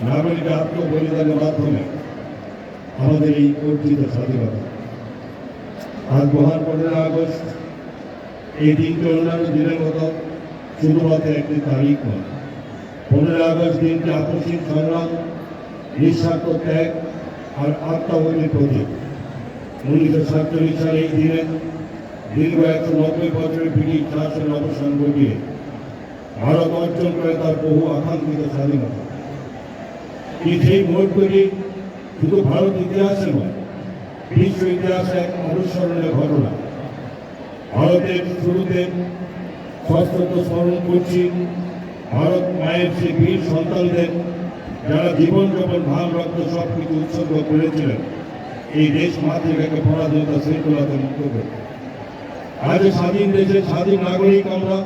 নাগরিক আত্মবলিদানের মাধ্যমে আমাদের এই অর্জিত স্বাধীনতা। আজ মহান 15 আগস্ট এই দিনটি অন্যান্য দিনের মতো শুধুমাত্র একটি তারিখ নয়। 15 আগস্ট দিনটি আপসীন সংগ্রাম, নিঃস্বার্থ ত্যাগ আর আত্মাবলীর প্রতীক। 1947 সালে এই দিনে দীর্ঘ 190 বছরের ব্রিটিশ শাসনের অবসান ঘটিয়ে ভারত অর্জন করে তার বহু আকাঙ্ক্ষিত স্বাধীনতা। সেই মুহূর্তটি শুধু ভারত ইতিহাসে নয়, বিশ্ব ইতিহাসে এক অনুসরণের ঘটনা। ভারতের শুরুতে সশস্ত্র স্মরণ করছি ভারত মায়ের সেই বীর সন্তানদের, যারা জীবন যখন ঘাম রক্ত সব কিছু উৎসর্গ করেছিলেন এই দেশ মাতৃকাকে পরাধীনতা শৃঙ্খলাতে মুক্ত করতে। আজ স্বাধীন দেশের স্বাধীন নাগরিক আমরা।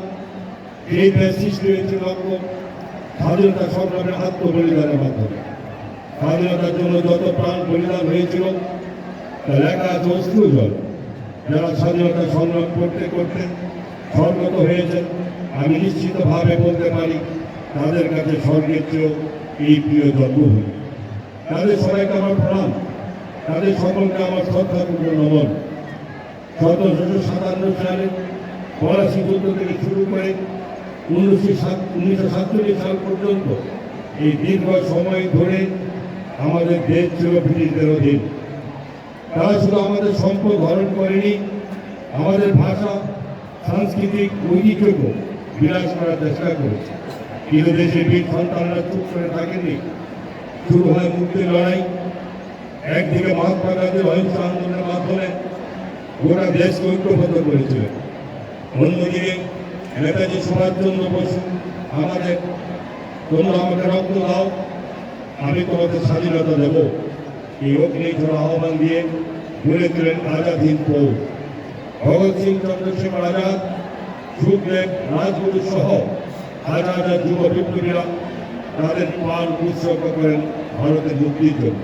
এই দেশ সৃষ্টি হয়েছে মাত্র স্বাধীনতা সংগ্রামের আত্মবলিদানের মাধ্যমে। স্বাধীনতার জন্য যত প্রাণ বলিদান হয়েছিল তা লেখা আছে অশ্রুজল। যারা স্বাধীনতা সংগ্রাম করতে করতে স্বর্গত হয়েছেন, আমি নিশ্চিতভাবে বলতে পারি তাদের কাছে স্বর্গের চেয়েও এই প্রিয় জন্মভূমি। তাদের সবাইকে আমার প্রণাম, তাদের সকলকে আমার শ্রদ্ধাপূর্ণ নমন। 1757 সালে ফরাসি যুদ্ধ থেকে শুরু করে 1947 সাল পর্যন্ত এই দীর্ঘ সময় ধরে আমাদের দেশ ছিল ব্রিটিশদের অধীন। তারা শুধু আমাদের সম্পদ হরণ করেনি, আমাদের ভাষা, সাংস্কৃতিক ঐতিহ্যকে বিনাশ করার চেষ্টা করেছে। কিন্তু দেশের বীর সন্তানরা চুপ করে থাকেনি। শুরু হয় মুক্তির লড়াই। একদিকে মহাত্মা গান্ধীর অহিংস আন্দোলনের মাধ্যমে গোটা দেশকে ঐক্যবদ্ধ করেছিলেন, অন্যদিকে নেতাজি সুভাষচন্দ্র বসু আমাদের তোমরা আমাকে রক্ত দাও, আমি তোমাদের স্বাধীনতা দেব, এই অগ্নিঝড় আহ্বান দিয়ে গড়ে তোলেন আজাদ হিন্দ ফৌজ। ভগৎ সিং, চন্দ্রশেখর আজাদ, সুখদেব, রাজগুরু সহ হাজার হাজার যুব বিপ্লবীরা তাদের প্রাণ উৎসর্গ করেন ভারতের মুক্তির জন্য।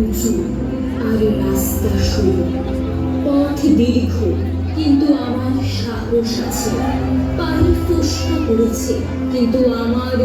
উঁচু আর রাস্তা সরু, পথ দীর্ঘ, কিন্তু আমার সাহস আছে। পায়ে ফোসকা পড়েছে কিন্তু আমার